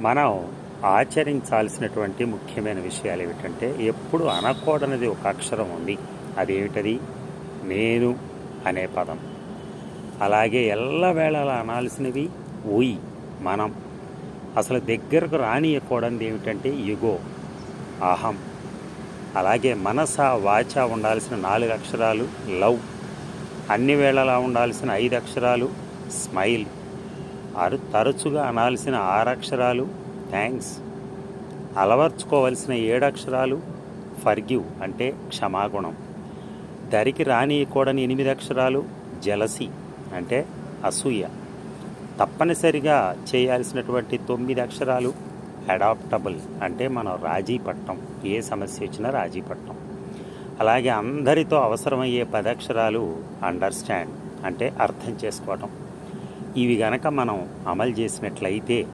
మనం ఆచరించాల్సినటువంటి ముఖ్యమైన విషయాలు ఏమిటంటే ఎప్పుడు అనకూడనిది ఒక అక్షరం ఉంది. అదేమిటది? నేను అనే పదం. అలాగే ఎల్లవేళలా అనాల్సినవి ఉయ్ మనం. అసలు దగ్గరకు రానియకూడనిది ఏమిటంటే యుగో అహం. అలాగే మనస వాచ ఉండాల్సిన 4 అక్షరాలు లవ్. అన్ని వేళలా ఉండాల్సిన 5 అక్షరాలు స్మైల్. తరచుగా అనాల్సిన 6 అక్షరాలు థ్యాంక్స్. అలవర్చుకోవలసిన 7 అక్షరాలు ఫర్గివ్ అంటే క్షమాగుణం. దరికి రానియకూడని 8 అక్షరాలు జలసి అంటే అసూయ. తప్పనిసరిగా చేయాల్సినటువంటి 9 అక్షరాలు అడాప్టబుల్ అంటే మనం రాజీ పట్టం. ఏ సమస్య వచ్చినా రాజీ పట్టం. అలాగే అందరితో అవసరమయ్యే 10 అక్షరాలు అండర్స్టాండ్ అంటే అర్థం చేసుకోవటం. ఇవి గనక మనం అమలు చేసినట్లయితే